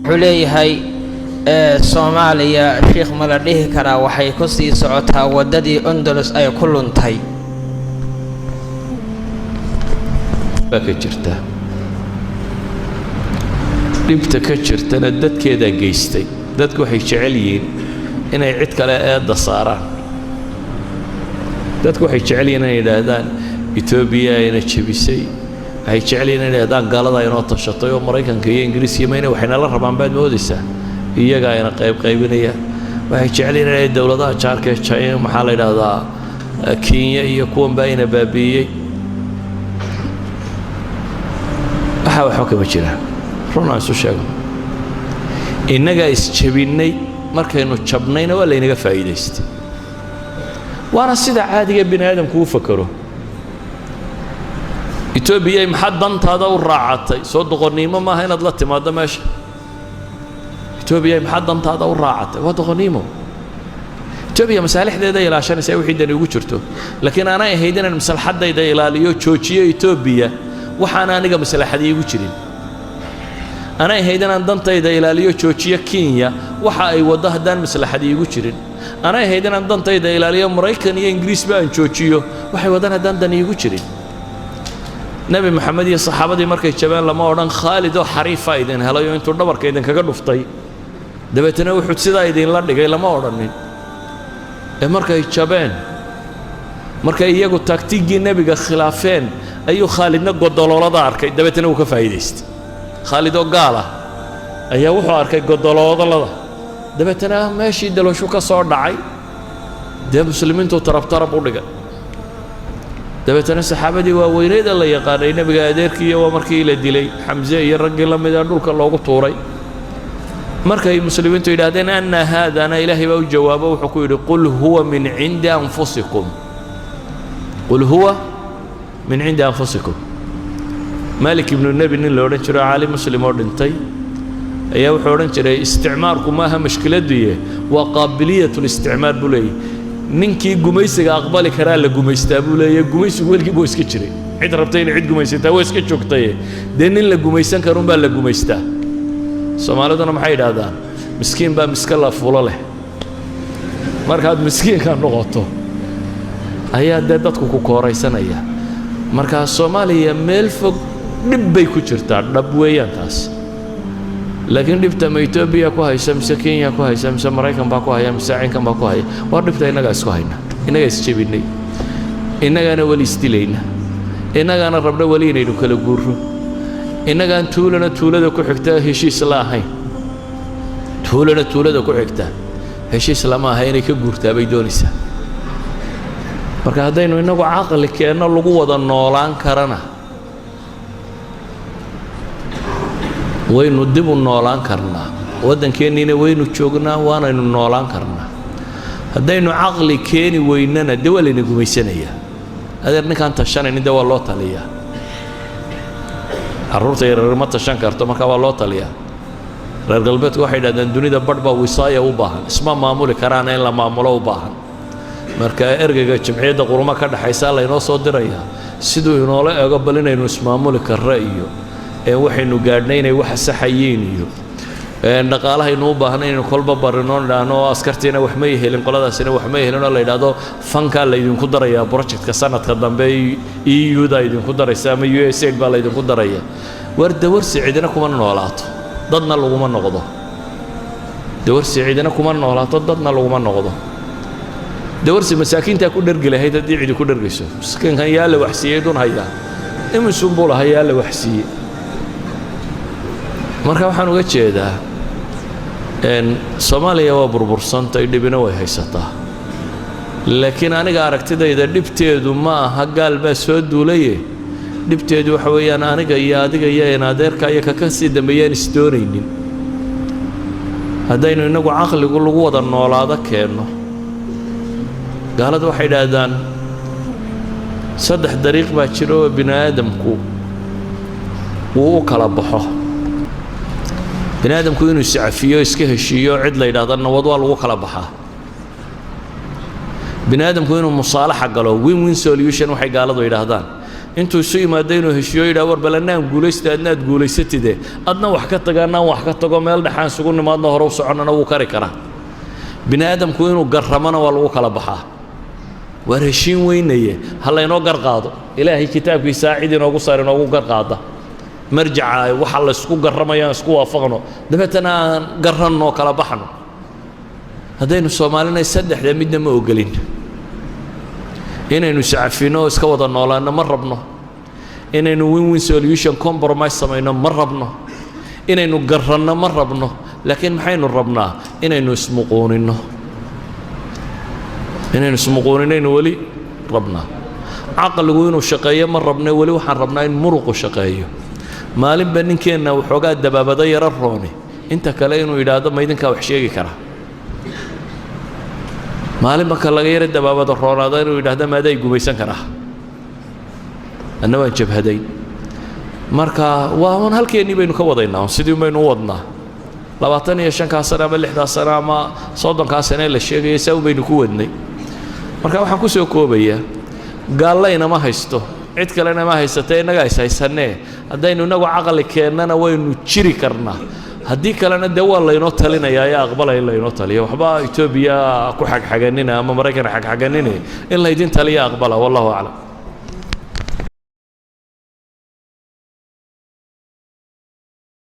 xuleeyahay Soomaaliya sheekh ma la dhihi karaa waxay ku sii socotaa wadadii Andalus ay ku luntay ka jirta dhibta ka jirtana dadkeeda geystay dadku waxay jecel yihiin inay cid kale eeda saaraan dadku waxay jecel yihiin inay yiraahdaan Ethiopia ayna jabisay waxay jecel yihiin inay yiraahdaan gaalada inoo tashatay oo Mareykanka iyo Ingiriiska meena waxayna la rabaan baad moodaysaa iyaga ayna qaybinaya waxay jecel yihiin inay dawladaha jaarka China maxaa la yiraahdaa Kenya iyo kuwan bayna baabiyay waxa kama jiraan runaa isu sheego innaga isjabinay markaynu jabnayna waa laynaga faa'iidaystay waana sida caadiga bini aadamku u fakaro Ethiopia maxaa dantaada u raacatay soo doqonnimo maaha inaad la timaado meesha Ethiopia maxaa dantaada u raacatay waa doqonnimo Ethiopia masaalixdeeda ilaashanaysa wixii dan ugu jirto laakiin aanay ahayd inaan maslaxadayda ilaaliyo joojiyo Ethiopia waxaan aniga maslaxadii ugu jirin anay haydan dantayda ilaaliyo joojiyo Kenya waxa ay wada hadaan maslaxadii ugu jirin anay haydan dantayda ilaaliyo Mareykan iyo Ingiriis baan joojiyo waxay wadaan hadaan dan ugu jirin Nabi Muhammad iyo saxaabadii markay jabaan lama oran Khalid oo xariifa idin helayo intuu dhabarka idin kaga dhuftay dabeetana wuxuu sidaa idin la dhigay lama oranin markay jabeen markay iyagu taktiigii nabiga khilaafeen ayuu Khalidna godololada arkay dabeetana uu ka faa'iideystay Khalid oo gaala ayaa wuxuu arkay godololada dabeetana meeshii dalosho ka soo dhacay dee muslimiintu tarab u dhigay dabeetana saxaabadii waa weyneed la yaqaanay nabiga adeerkii waa markii la dilay Hamza iyo rag la mid ah dhulka loogu tuuray markay muslimiintu yiraahdeen anna haadana ilaahay baa u jawaabo wuxuu ku yiri qul huwa min indi anfusikum qul huwa من عند أنفسكم مالك بن النبي نين لورن جرى عالم مسلم ودنتي أيه وحورن جرى استعماركم ما هي مشكلة ديه وقابلية الاستعمار بولي نينكي جميسك أقبل كرال لجميستا بولي جميس يقول كي بويس كتير عيد ربطين عيد جميستا ويس كتشوكتيه دينين لجميسان كرون بالجميستا سمالتنا محيد هذا مسكين بقى مسكلا فولاله مركاد مسكين كان نقطه أيه دادتكو كوريسان أيه marka Soomaaliya meel fog dib bay ku jirtaa dhab weeyaan taas laakiin dibta Ethiopia ku haysa mise Kenya ku haysa mise Mareykan baa ku haya mise Cinkan baa ku haya waa dibta inaga isku hayna inaga isjabinay inagana wali istilayna inagana rabna wali inaynu kala guurro inagaan tuulada ku xigta heshiis la ahayn tuulada ku xigta heshiis lama ahayn inay ka guurtaa bay doonaysaa marka hadaynu inagu aqal keeno lagu wada noolaan karana waynu dib u noolaan karnaa wadankeennina waynu joognaa waanaynu noolaan karnaa hadaynu aqal keeni weynana dawladna gumaysanaya adeer ninkan tashanayna dawal loo taliya carruurta yar ma tashan karto marka waa loo taliya reer galbeedku waxay yiraahdaan dunida badhba wisaaya u baahan isma maamuli karaan in la maamulo u baahan marka ergeyga jimciyada quruma ka dhaxaysa la inoo soo diraya sidoo inoo eego bal inaynu ismaamuli karra iyo waxaynu gaadhnay inay wax saxayeen iyo dhaqaalaha inuu baahnay inuu kolba barino dhaano askartiina wax ma yeelin qoladaasina wax ma yeelin oo la yiraahdo fanka la idinku daraya projectka sanadka dambe EU da idinku daraysa ama USAID baa la idinku daraya warsi cidina kuma noolaato dadna laguma noqdo warsi cidina kuma noolaato dadna laguma noqdo دورسي مساكين تاكل درجلة هيدا دي عيد كل درجسو مسكين كان ياله وحسية دون هيدا إما سنبولة هي ياله وحسية مركب حنو قتش هذا إن صوماليا وبربرسان تيجي بنوي هيستا لكن أنا قارك تدا إذا دبتيدو ما هقال بس ودوليه دبتيدو حوي أنا جاي نادر كايا ككسي دميان ستورين هذا إنه عقل يقول له وضع النولا هذا كأنه قالت waxay dhaadaan saddex dariiq baa jiro bini aadamku uu kala baxo bini aadamku inuu safiyo iska heshiyo cid la yiraahdo nabad waa lagu kala baxaa bini aadamku inuu musaalaxa galo win-win solution waxay gaaladu yiraahdaan intuu isu yimaado inuu heshiiyo yidhaa war balannaan guulaysta adnaad guulaysatide adna wax ka tagaanaan wax ka tago meel dhexaan isugu nimaadno hore u soconnana wuu kari karaa bini aadamku inuu garramana waa lagu kala baxaa waar heshiin weynaye ha laynoo gar qaado ilaahay kitaabkiisaa cid inoogu saar inoogu gar qaada marjaca waxa la isku garramayaan isku waafaqno dabeetana aan garranno kala baxno haddaynu soomaalina saddexda midna ma ogolin inaynu iscafino iska wada noolaano ma rabno inaynu win-win solution compromise samayno ma rabno inaynu garranno ma rabno laakiin maxaynu rabnaa inaynu ismuquuninno inaynu weli rabnaa caqligu inuu shaqeeyo ma rabno weli waxaan rabnaa in muruqu shaqeeyo maalinba ninkeenna waxoogaa dabaabado yaro rooni inta kale inuu yidhaahdo ma idinkaa wax sheegi karaa maalinba ka laga yara dabaabada roonaada inuu yidhaahdo maaday gumaysan karaa anna waan jabhadayn marka waa un halkeennii baynu ka wadaynaa un sidii baynu u wadnaa 25 sano ama 60 sano ama 30 sano la sheegay saa baynu ku wadnay marka waxaan ku soo koobayaa gaallayna ma haysto cid kalena ma haysatay inaga haysanee haddaynu inagu caqli keennana waynu jiri karnaa haddii kalena dee waa laynoo talinayaa ee aqbalaya in laynoo taliyo waxba Itoobiya ku xagxaganina ama Maraykan xagxaganina in laydin taliya aqbala wallahu a'lam